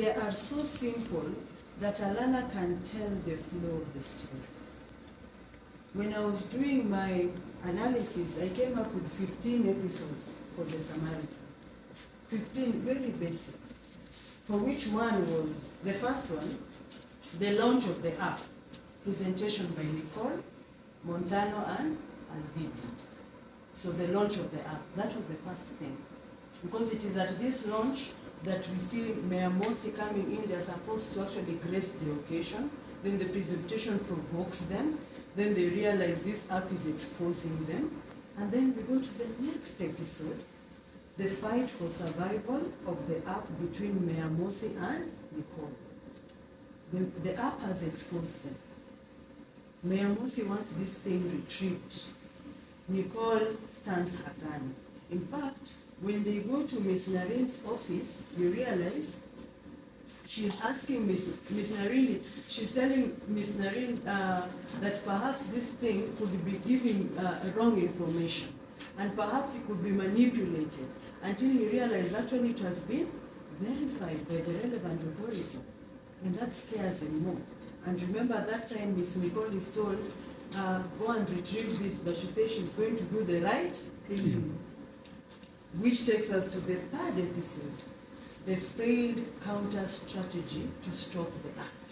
they are so simple that a learner can tell the flow of the story. When I was doing my analysis, I came up with 15 episodes for the Samaritan. 15, very basic. For which one was, the first one, the launch of the app, presentation by Nicole, Montano, and Awili. So the launch of the app, that was the first thing. Because it is at this launch that we see Mayor Mosi coming in. They're supposed to actually grace the occasion. Then the presentation provokes them. Then they realize this app is exposing them. And then we go to the next episode, the fight for survival of the app between Mayor Mosi and Nicole. The app has exposed them. Mayor Mosi wants this thing retrieved. Nicole stands her ground. In fact, when they go to Miss Narin's office, you realize she's asking Miss Narin, she's telling Miss Narin that perhaps this thing could be giving wrong information, and perhaps it could be manipulated, until you realize actually it has been verified by the relevant authority. And that scares him more. And remember that time Miss Nicole is told, go and retrieve this, but she says she's going to do the right thing. Which takes us to the third episode, the failed counter strategy to stop the act.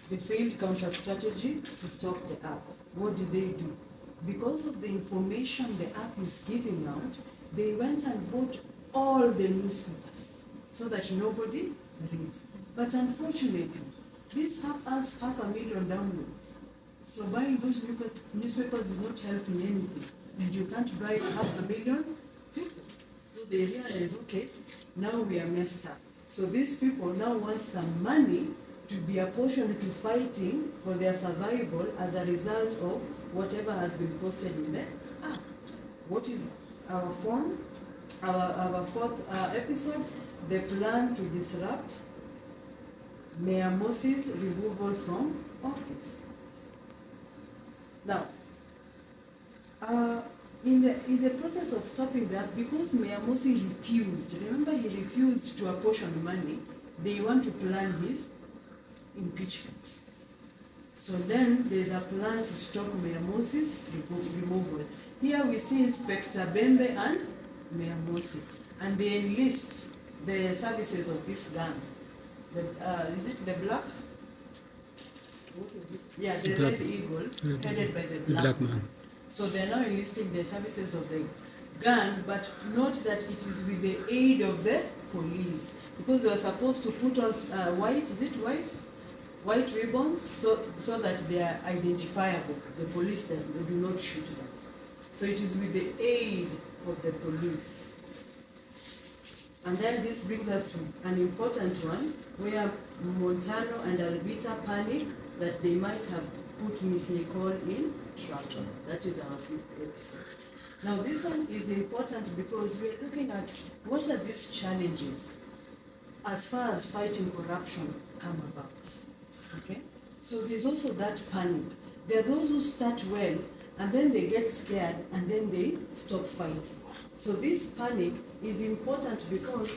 The failed counter strategy to stop the app. What did they do? Because of the information the app is giving out, they went and bought all the newspapers so that nobody reads. But unfortunately, this app has 500,000 downloads. So buying those newspapers is not helping anything. And you can't buy 500,000 people. So they realize, okay, now we are messed up. So these people now want some money to be apportioned to fighting for their survival as a result of whatever has been posted in the app. What is our fourth episode? The plan to disrupt Mayor Mosi's removal from office. Now, in the process of stopping that, because Mayor Mosi refused, remember he refused to apportion money, they want to plan his impeachment. So then there's a plan to stop Mayor Mosi's removal. Here we see Inspector Bembe and Mayor Mosi, and they enlist the services of this gang. Is it the black? Yeah, the Red Eagle, headed by the black man. So they're now enlisting the services of the gang, but note that it is with the aid of the police, because they are supposed to put on white, is it white? White ribbons, so that they are identifiable. The police do not shoot them. So it is with the aid of the police. And then this brings us to an important one, where Montano and Alvita panic that they might have put Miss Nicole in trouble. That is our fifth episode. Now this one is important because we're looking at what are these challenges as far as fighting corruption come about. Okay? So there's also that panic. There are those who start well and then they get scared and then they stop fighting. So this panic is important because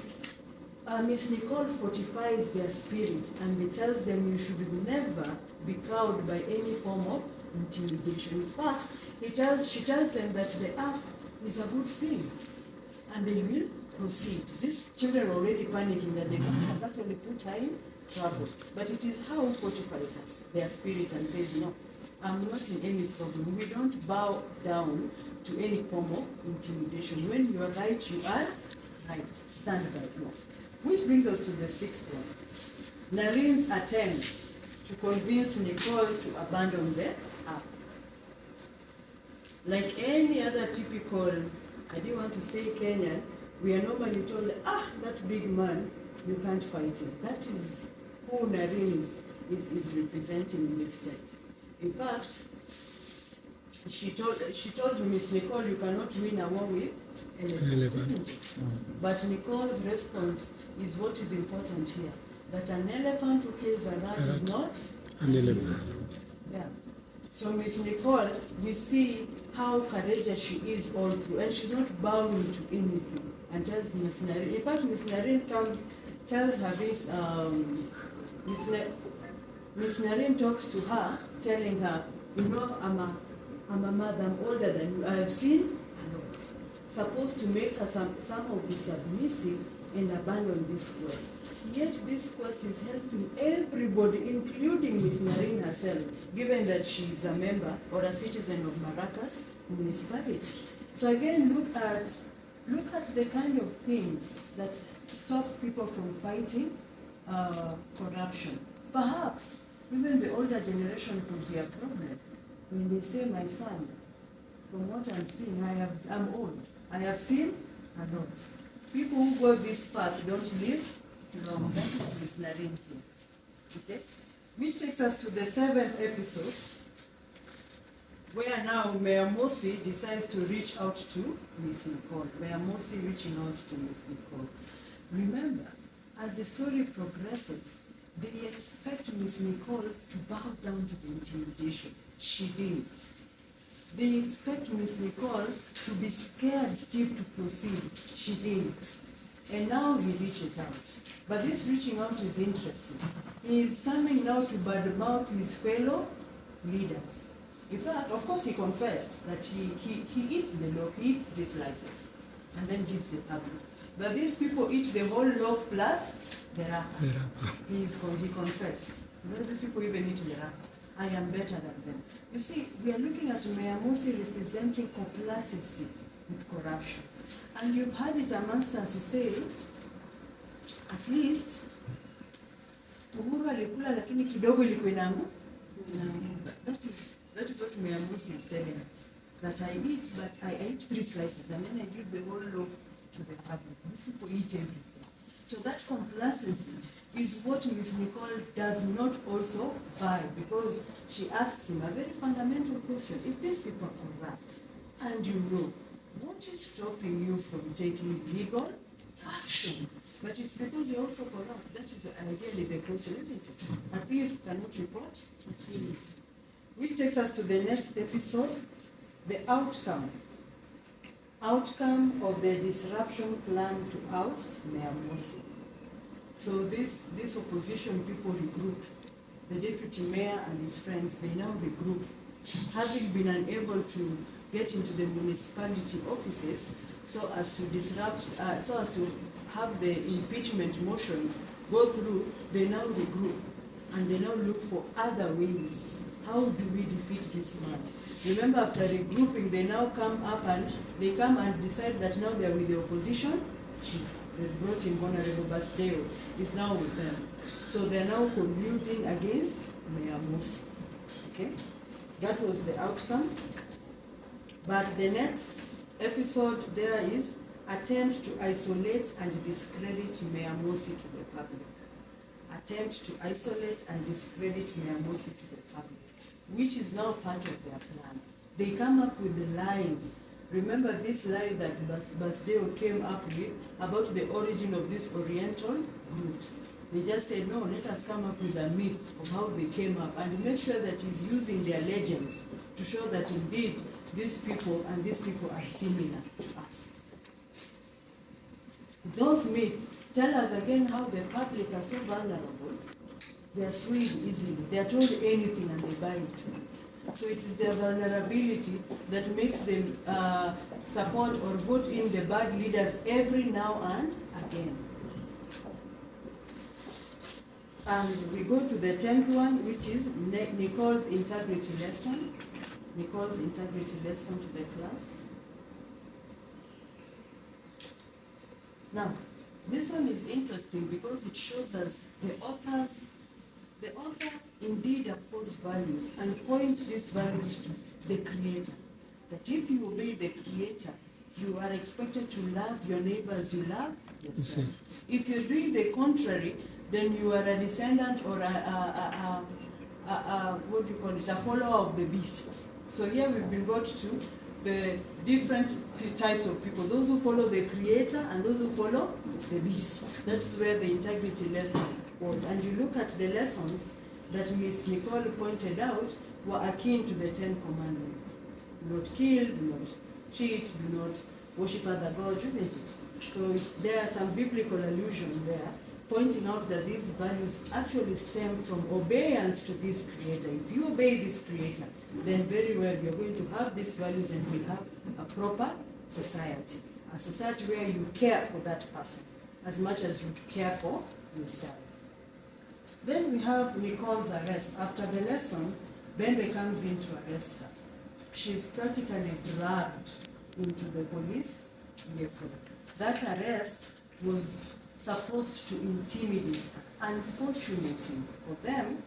Miss Nicole fortifies their spirit and he tells them you should never be cowed by any form of intimidation. In fact, she tells them that the app is a good thing and they will proceed. These children are already panicking that they can actually put her in trouble. But it is how fortifies their spirit and says, no, I'm not in any problem. We don't bow down to any form of intimidation. When you are right, you are right. Stand by it. Which brings us to the sixth one. Narin's attempts to convince Nicole to abandon the app. Like any other typical, I didn't want to say Kenyan, we are normally told, that big man, you can't fight him. That is who Narin is representing in this text. In fact, she told Miss Nicole, you cannot win a war with elephant, isn't it? But Nicole's response is what is important here. That an elephant who kills a rat is not an elephant. Yeah. So Miss Nicole, we see how courageous she is all through, and she's not bowing to anything. and tells Miss Narine. In fact, Miss Narine tells her this, Miss Narine talks to her, telling her, you know, I'm a mother, I'm older than you. I have seen a lot. Supposed to make her somehow be submissive and abandon this quest. Yet this quest is helping everybody, including Miss Narine herself, given that she is a member or a citizen of Maracas municipality. So again, look at the kind of things that stop people from fighting corruption. Perhaps even the older generation could be a problem when they say, my son, from what I'm seeing, I'm old. I have seen a lot. People who go this path don't live long. That is Miss Narine here. Okay? Which takes us to the 7th episode, where now Mayor Mosi decides to reach out to Miss Nicole. Mayor Mosi reaching out to Miss Nicole. Remember, as the story progresses, they expect Miss Nicole to bow down to the intimidation. She didn't. They expect Miss Nicole to be scared stiff to proceed. She didn't. And now he reaches out. But this reaching out is interesting. He is coming now to badmouth his fellow leaders. In fact, of course, he confessed that he eats the loaf, he eats 3 slices, and then gives the public. But these people eat the whole loaf plus the wrapper. He confessed. These people even eat the wrapper. I am better than them. You see, we are looking at Mayor Mosi representing complacency with corruption. And you've heard it amongst us who say, at least, Uhuru alikula lakini kidogo ilikuwa inaanguka. That is what Mayor Mosi is telling us. That I eat, but I eat 3 slices, and then I give the whole loaf to the public. These people eat everything. So that complacency is what Ms. Nicole does not also buy, because she asks him a very fundamental question. If these people are corrupt, and you know, what is stopping you from taking legal action? But it's because you're also corrupt. That is ideally the question, isn't it? A thief cannot report a thief. Which takes us to the next episode, the outcome. Outcome of the disruption plan to oust Mayor Mosi. So this opposition people regroup. The deputy mayor and his friends, they now regroup. Having been unable to get into the municipality offices so as to disrupt, so as to have the impeachment motion go through, they now regroup and they now look for other ways. How do we defeat this man? Remember, after regrouping, they now come and decide that now they are with the opposition chief. They brought him Honorable Basdeo, is now with them. So they are now colluding against Mayor Mosi. Okay? That was the outcome. But the next episode there is attempt to isolate and discredit Mayor Mosi to the public. Attempt to isolate and discredit Mayor Mosi to the public, which is now part of their plan. They come up with the lies. Remember this lie that Basdeo came up with about the origin of these Oriental groups. They just said, no, let us come up with a myth of how they came up and make sure that he's using their legends to show that indeed these people and these people are similar to us. Those myths tell us again how the public are so vulnerable. They are swayed easily. They are told anything and they buy into it. So it is their vulnerability that makes them support or vote in the bad leaders every now and again. And we go to the 10th one, which is Nicole's integrity lesson. Nicole's integrity lesson to the class. Now, this one is interesting because it shows us the author indeed upholds values and points these values to the Creator. That if you obey the Creator, you are expected to love your neighbor as you love yourself. If you're doing the contrary, then you are a descendant or a follower of the beast. So here we've been brought to the different types of people, those who follow the Creator and those who follow the beast. That's where the integrity lesson was. And you look at the lessons that Miss Nicole pointed out were akin to the 10 Commandments. Do not kill, do not cheat, do not worship other gods, isn't it? So there are some biblical allusion there, pointing out that these values actually stem from obedience to this creator. If you obey this creator, then very well you're going to have these values and we'll have a proper society. A society where you care for that person as much as you care for yourself. Then we have Nicole's arrest. After the lesson, Bende comes in to arrest her. She's practically dragged into the police vehicle. That arrest was supposed to intimidate her. Unfortunately for them,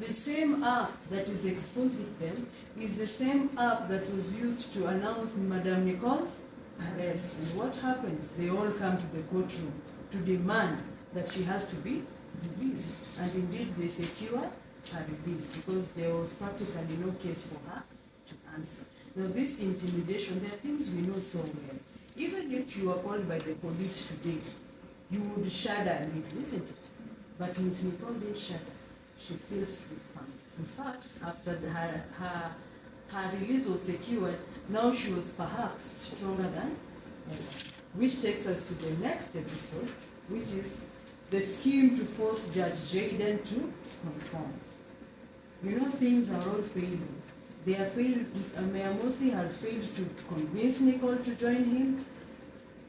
the same app that is exposing them is the same app that was used to announce Madame Nicole's arrest. And what happens? They all come to the courtroom to demand that she has to be released. And indeed, they secure her release because there was practically no case for her to answer. Now, this intimidation, there are things we know so well. Even if you are called by the police today, you would shudder a little, isn't it? But Miss Nicole didn't shudder. She still stood firm. In fact, after her release was secured, now she was perhaps stronger than ever. Which takes us to the next episode, which is the scheme to force Judge Jaden to conform. You know, things are all failing. They are failed. Mayor Mosi has failed to convince Nicole to join him.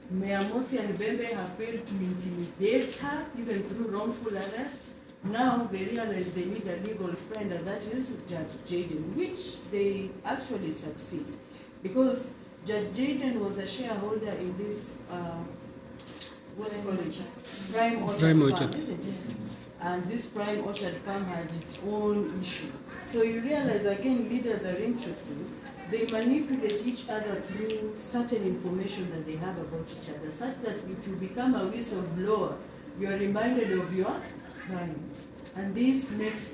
Mayor Mosi and Bembe have failed to intimidate her, even through wrongful arrest. Now they realize they need a legal friend, and that is Judge Jaden, which they actually succeed. Because Judge Jaden was a shareholder in this, what do you call it? Prime Orchard Farm, isn't it? And this Prime Orchard Farm had its own issues. So you realize, again, leaders are interesting. They manipulate each other through certain information that they have about each other, such that if you become a whistleblower, you are reminded of your crimes. And this makes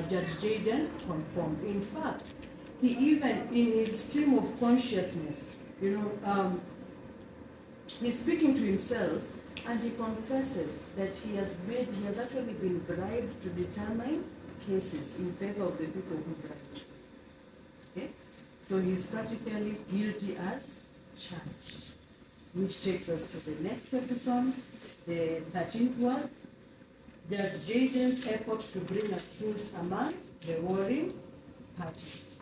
Judge Jaden conform. In fact, he even, in his stream of consciousness, he's speaking to himself, and he confesses that he has actually been bribed to determine cases in favor of the people who bribed. Okay? So he's practically guilty as charged. Which takes us to the next episode, the 13th one. Judge Jaden's effort to bring a truce among the warring parties.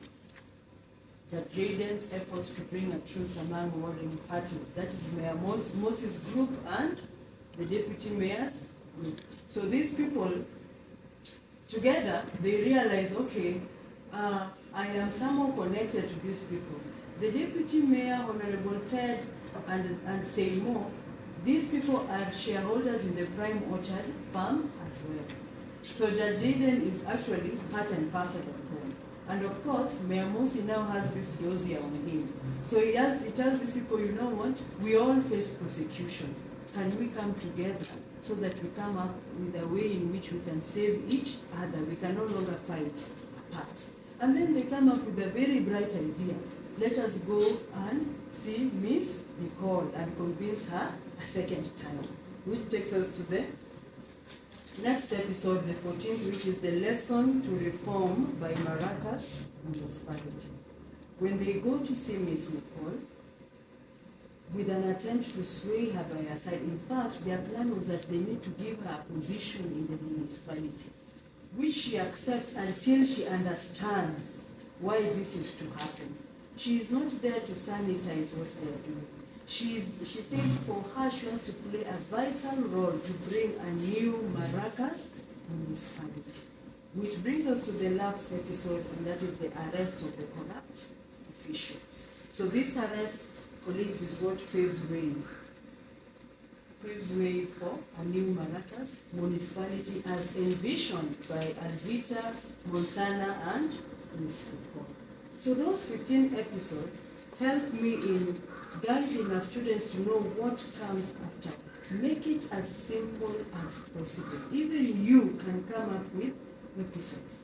Judge Jaden's efforts to bring a truce among warring parties. That is Mayor Moses' group and the deputy mayor's group. So these people, together, they realize, okay, I am somehow connected to these people. The deputy mayor, Honorable Ted, and Seymour, these people are shareholders in the Prime Orchard Farm as well. So Judge Jaden is actually part and parcel of them. And of course, Mayor Mosi now has this dossier on him. So he tells these people, you know what, we all face prosecution. Can we come together so that we come up with a way in which we can save each other? We can no longer fight apart. And then they come up with a very bright idea. Let us go and see Miss Nicole and convince her a second time. Which takes us to the next episode, the 14th, which is the lesson to reform by Maracas Municipality. When they go to see Miss Nicole, with an attempt to sway her by her side, in fact, their plan was that they need to give her a position in the municipality, which she accepts until she understands why this is to happen. She is not there to sanitize what they are doing. She says for her, she wants to play a vital role to bring a new Maracas municipality. Which brings us to the last episode, and that is the arrest of the corrupt officials. So this arrest, colleagues, is what paves way for a new Maracas municipality as envisioned by Alvita, Montana, and Miss Nicole. So those 15 episodes help me in guiding our students to know what comes after. Make it as simple as possible. Even you can come up with episodes.